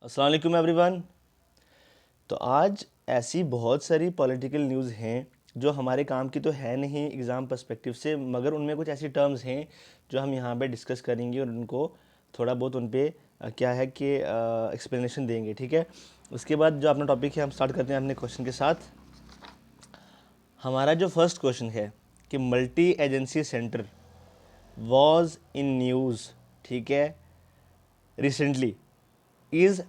अस्सलाम वालेकुम एवरीवन। तो आज ऐसी बहुत सारी पॉलिटिकल न्यूज़ हैं जो हमारे काम की तो है नहीं एग्ज़ाम पर्सपेक्टिव से, मगर उनमें कुछ ऐसी टर्म्स हैं जो हम यहाँ पे डिस्कस करेंगे और उनको थोड़ा बहुत उन पे क्या है कि एक्सप्लेनेशन देंगे। ठीक है, उसके बाद जो अपना टॉपिक है हम स्टार्ट करते हैं अपने क्वेश्चन के साथ। हमारा जो फर्स्ट क्वेश्चन है कि multi agency centre was in news, ठीक है, recently, is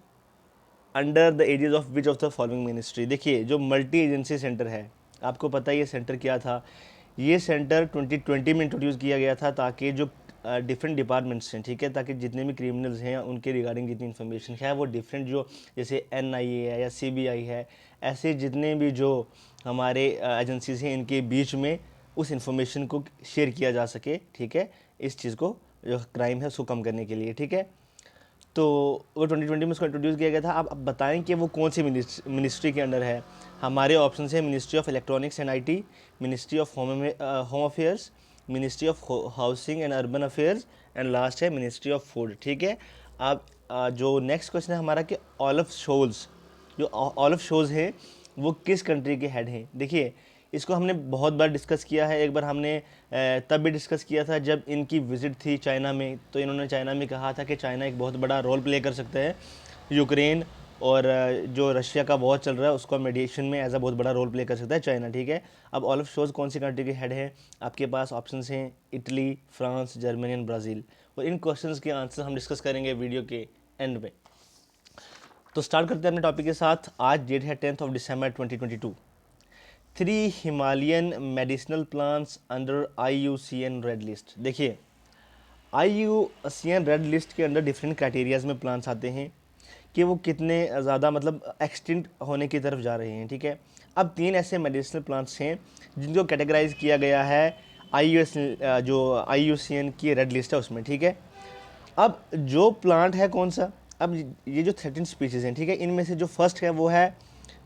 under the aegis of which of the following ministry. देखिए, जो मल्टी एजेंसी सेंटर है, आपको पता है ये सेंटर क्या था। ये सेंटर 2020 में इंट्रोड्यूस किया गया था ताकि जो डिफरेंट डिपार्टमेंट्स हैं, ठीक है, ताकि जितने भी क्रिमिनल्स हैं उनके रिगार्डिंग जितनी इन्फॉर्मेशन है वो डिफरेंट, जो जैसे NIA है या CBI है, ऐसे जितने भी जो हमारे एजेंसीज हैं इनके बीच में उस इंफॉर्मेशन को शेयर किया जा सके। ठीक है, इस चीज़ को, जो क्राइम है उसको कम करने के लिए। ठीक है, तो वो 2020 में उसको इंट्रोड्यूस किया गया था। अब बताएं कि वो कौन सी मिनिस्ट्री के अंडर है। हमारे ऑप्शन है ministry of electronics and IT, ministry of home affairs, ministry of housing and urban affairs, and last है मिनिस्ट्री ऑफ फूड। ठीक है, अब जो नेक्स्ट क्वेश्चन है हमारा कि ऑलिव शोल्स, जो ऑलिव शोज हैं वो किस कंट्री के हेड हैं। देखिए, इसको हमने बहुत बार डिस्कस किया है। एक बार हमने तब भी डिस्कस किया था जब इनकी विज़िट थी चाइना में, तो इन्होंने चाइना में कहा था कि चाइना एक बहुत बड़ा रोल प्ले कर सकता है यूक्रेन और जो रशिया का वॉर चल रहा है उसको मीडिएशन में एज अ बहुत बड़ा रोल प्ले कर सकता है चाइना। ठीक है, अब ऑलिव शोज कौन सी कंट्री के हेड हैं, आपके पास ऑप्शंस हैं Italy, France, Germany and Brazil. और इन क्वेश्चंस के आंसर हम डिस्कस करेंगे वीडियो के एंड में। तो स्टार्ट करते हैं अपने टॉपिक के साथ। आज डेट है 10 दिसंबर 2022। 3 Himalayan medicinal plants under IUCN red list. देखिए, IUCN रेड लिस्ट के अंदर डिफरेंट क्राइटेरियाज में प्लांट्स आते हैं कि वो कितने ज़्यादा मतलब एक्सटिंक्ट होने की तरफ जा रहे हैं। ठीक है, अब 3 ऐसे मेडिसिनल प्लांट्स हैं जिनको कैटेगराइज किया गया है जो IUCN की रेड लिस्ट है उसमें। ठीक है, अब जो प्लांट है कौन सा, अब ये जो 13 स्पीशीज़ हैं, ठीक है, इनमें से जो फर्स्ट है वो है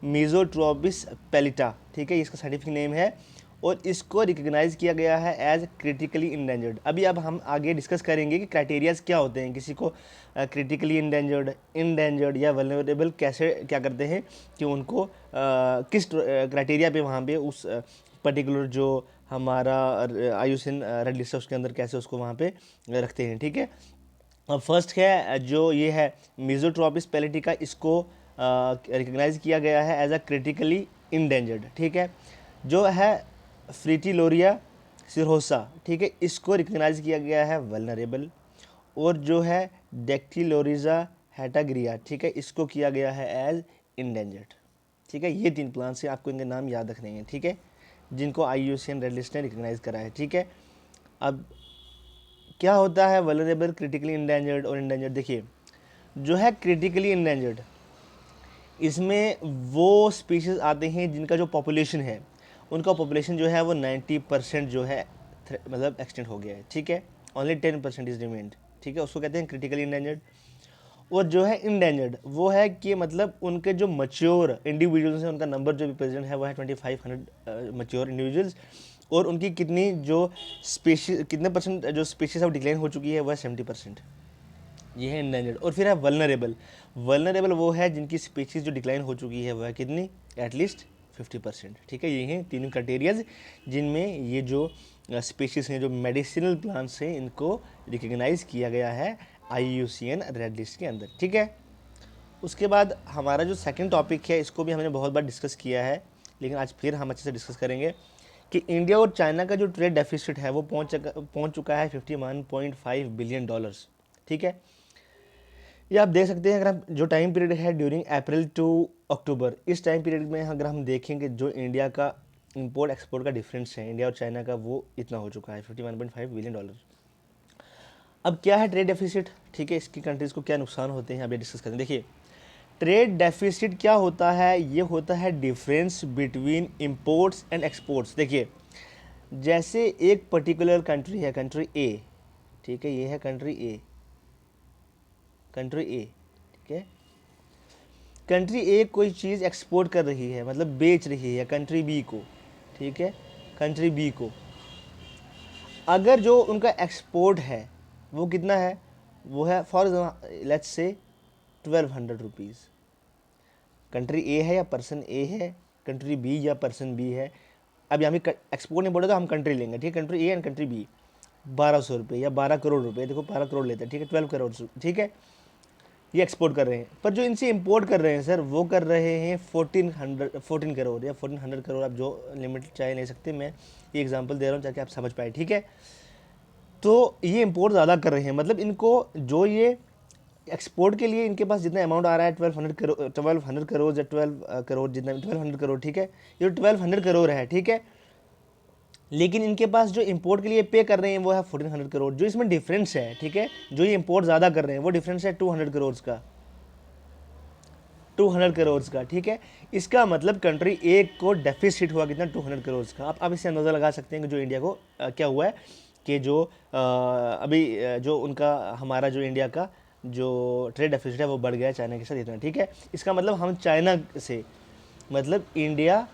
मीजोट्रोपिस पेलिटा। ठीक है, इसका साइंटिफिक नेम है और इसको रिकग्नाइज किया गया है एज क्रिटिकली इंडेंजर्ड। अभी अब हम आगे डिस्कस करेंगे कि क्राइटेरियाज क्या होते हैं, किसी को क्रिटिकली इंडेंजर्ड या वल्नरेबल कैसे क्या करते हैं कि उनको किस क्राइटेरिया पे वहाँ पे उस पर्टिकुलर जो हमारा IUCN रेड लिस्ट है उसके अंदर कैसे उसको वहाँ पे रखते हैं। ठीक है, अब फर्स्ट है जो ये है मीजोट्रोपिस पेलिटिका, इसको रिकग्नाइज किया गया है एज अ क्रिटिकली इंडेंजर्ड। ठीक है, जो है फ्रीटिलोरिया सिरोसा, ठीक है, इसको रिकग्नाइज किया गया है वल्नरेबल। और जो है डेक्टिलोरिजा हेटाग्रिया, ठीक है, इसको किया गया है एज इंडेंजर्ड। ठीक है, ये 3 प्लांट्स हैं, आपको इनके नाम याद रखने हैं। ठीक है, जिनको IUCN रेड लिस्ट ने रिकग्नाइज करा है। ठीक है, अब क्या होता है वल्नरेबल, क्रिटिकली इंडेंजर्ड और इंडेंजर्ड। देखिए, जो है क्रिटिकली इंडेंजर्ड, इसमें वो स्पीशीज़ आते हैं जिनका जो पॉपुलेशन है, उनका पॉपुलेशन जो है वो 90% जो है मतलब एक्सटेंट हो गया है। ठीक है, ओनली 10% इज रिमेंड। ठीक है, उसको कहते हैं क्रिटिकली इंडेंजर्ड। और जो है इंडेंजर्ड वो है कि मतलब उनके जो मच्योर इंडिविजुअल्स हैं उनका नंबर जो भी प्रेजेंट है वो है 2500 मच्योर इंडिविजुअल्स, और उनकी कितनी जो स्पेशीज कितने परसेंट जो स्पेशीज ऑफ डिक्लाइन हो चुकी है वो है 70%। ये है इंडेंजर्ड। और फिर है वल्नरेबल। वल्नरेबल वो है जिनकी स्पीशीज जो डिक्लाइन हो चुकी है वह कितनी, एटलीस्ट 50%। ठीक है, ये हैं 3 क्राइटेरियाज जिनमें ये जो स्पीशीज हैं, जो मेडिसिनल प्लांट्स हैं, इनको रिकग्नाइज किया गया है IUCN रेड लिस्ट के अंदर। ठीक है, उसके बाद हमारा जो सेकंड टॉपिक है इसको भी हमने बहुत बार डिस्कस किया है, लेकिन आज फिर हम अच्छे से डिस्कस करेंगे कि इंडिया और चाइना का जो ट्रेड डेफिसिट है वो पहुंच चुका है $51.5 बिलियन। ठीक है, ये आप देख सकते हैं। अगर हम जो टाइम पीरियड है ड्यूरिंग अप्रैल टू अक्टूबर, इस टाइम पीरियड में अगर हम देखेंगे जो इंडिया का इंपोर्ट एक्सपोर्ट का डिफरेंस है इंडिया और चाइना का, वो इतना हो चुका है $51.5 बिलियन। अब क्या है ट्रेड डेफिसिट, ठीक है, इसकी कंट्रीज़ को क्या नुकसान होते हैं अभी डिस्कस करें। देखिए, ट्रेड डेफिसिट क्या होता है, ये होता है difference between imports and exports. देखिए, जैसे एक पर्टिकुलर कंट्री है, कंट्री A, ठीक है, ये है कंट्री A, ठीक है, कंट्री ए कोई चीज़ एक्सपोर्ट कर रही है, मतलब बेच रही है कंट्री बी को। ठीक है, कंट्री बी को अगर जो उनका एक्सपोर्ट है वो कितना है, वो है फॉर लेट्स से ₹1200। कंट्री ए है या पर्सन ए है, कंट्री बी या पर्सन बी है। अब यहाँ पे एक्सपोर्ट नहीं बोले तो हम कंट्री लेंगे, ठीक है, country A and country B. 1200 रुपये या 12 करोड़ रुपए, देखो 12 करोड़ लेते हैं, ठीक है, 12 करोड़, ठीक है, ये एक्सपोर्ट कर रहे हैं। पर जो इनसे इंपोर्ट कर रहे हैं सर, वो कर रहे हैं 14 करोड़ या 1400 करोड़, आप जो लिमिट चाहे ले सकते हैं, मैं ये एग्जांपल दे रहा हूँ ताकि आप समझ पाए, ठीक है। तो ये इंपोर्ट ज़्यादा कर रहे हैं, मतलब इनको जो ये एक्सपोर्ट के लिए इनके पास जितना अमाउंट आ रहा है 1200 करोड़, 1200 करोड़ या 12 करोड़, जितना 1200 करोड़, ठीक है, ये 1200 करोड़ है, ठीक है। लेकिन इनके पास जो इंपोर्ट के लिए पे कर रहे हैं वो है 1400 करोड़। जो इसमें डिफरेंस है, ठीक है, जो ये इंपोर्ट ज़्यादा कर रहे हैं वो डिफरेंस है 200 करोड़ का, 200 करोड़ का, ठीक है। इसका मतलब कंट्री ए को डेफिसिट हुआ कितना, 200 करोड़ का। आप इससे अंदाज़ा लगा सकते हैं कि जो इंडिया को क्या हुआ है कि जो अभी जो उनका हमारा जो इंडिया का जो ट्रेड डेफिसिट है वो बढ़ गया है चाइना के साथ इतना, ठीक है। इसका मतलब हम चाइना से, मतलब इंडिया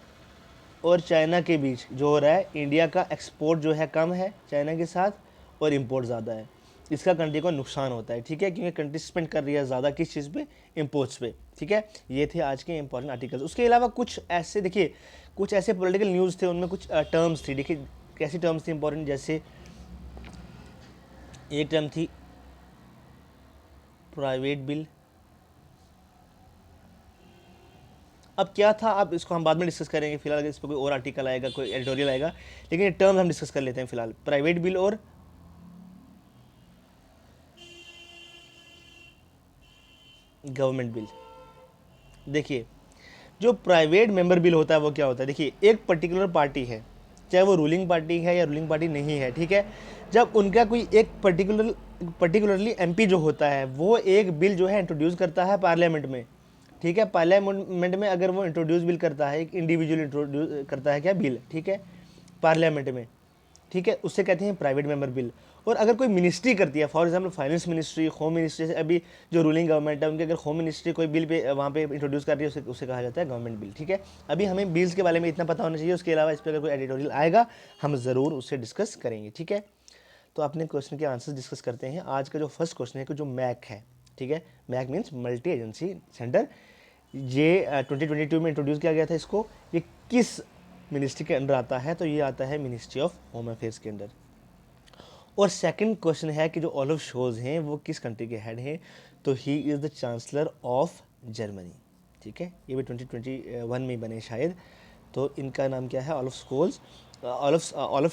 और चाइना के बीच जो हो रहा है, इंडिया का एक्सपोर्ट जो है कम है चाइना के साथ और इंपोर्ट ज़्यादा है। इसका कंट्री को नुकसान होता है, ठीक है, क्योंकि कंट्री स्पेंड कर रही है ज़्यादा किस चीज़ पे, इंपोर्ट्स पे, ठीक है। ये थे आज के इंपॉर्टेंट आर्टिकल्स। उसके अलावा कुछ ऐसे देखिए, कुछ ऐसे पॉलिटिकल न्यूज़ थे, उनमें कुछ टर्म्स थी, देखिए कैसी टर्म्स थी इंपॉर्टेंट, जैसे एक टर्म थी प्राइवेट बिल। अब क्या था, अब इसको हम बाद में डिस्कस करेंगे, फिलहाल इस पर कोई और आर्टिकल आएगा, कोई एडिटोरियल आएगा, लेकिन ये टर्म्स हम डिस्कस कर लेते हैं फिलहाल, प्राइवेट बिल और गवर्नमेंट बिल। देखिए जो प्राइवेट मेंबर बिल होता है वो क्या होता है, देखिए एक पर्टिकुलर पार्टी है, चाहे वो रूलिंग पार्टी है या रूलिंग पार्टी नहीं है, ठीक है, जब उनका कोई एक पर्टिकुलरली एमपी जो होता है वो एक बिल जो है इंट्रोड्यूस करता है पार्लियामेंट में, ठीक है, पार्लियामेंट में अगर वो इंट्रोड्यूस बिल करता है, एक इंडिविजुअल इंट्रोड्यूस करता है क्या बिल, ठीक है, पार्लियामेंट में, ठीक है, उससे कहते हैं प्राइवेट मेंबर बिल। और अगर कोई मिनिस्ट्री करती है, for example finance ministry, home ministry, से अभी जो रूलिंग गवर्नमेंट है उनके अगर होम मिनिस्ट्री कोई बिल पे वहाँ पे इंट्रोड्यूस कर रही है, उसे कहा जाता है गवर्नमेंट बिल, ठीक है। अभी हमें बिल्स के बारे में इतना पता होना चाहिए, उसके अलावा इस पर अगर कोई एडिटोरियल आएगा हम ज़रूर उससे डिस्कस करेंगे, ठीक है। तो अपने क्वेश्चन के आंसर डिस्कस करते हैं। आज का जो फर्स्ट क्वेश्चन है कि जो मैक है, ठीक है, MAC means multi agency centre, ये 2022 में इंट्रोड्यूस किया गया था इसको। ये किस मिनिस्ट्री के अंडर आता है, तो ये आता है मिनिस्ट्री ऑफ होम अफेयर्स के अंडर। और सेकंड क्वेश्चन है कि जो ओलाफ शोल्ज हैं वो किस कंट्री के हेड हैं, तो he is the chancellor of Germany, ठीक है, ये भी 2021 में बने शायद। तो इनका नाम क्या है, ओलाफ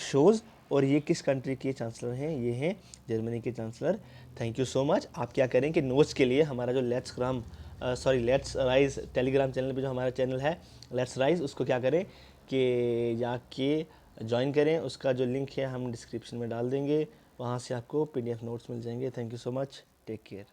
शोल्ज, और ये किस कंट्री के चांसलर हैं, ये हैं जर्मनी के chancellor. Thank you so much. आप क्या करें कि नोट्स के लिए हमारा जो लेट्स राइज टेलीग्राम चैनल पे जो हमारा चैनल है लेट्स राइज, उसको क्या करें कि जाके ज्वाइन करें, उसका जो लिंक है हम डिस्क्रिप्शन में डाल देंगे, वहाँ से आपको PDF नोट्स मिल जाएंगे। Thank you so much, take care.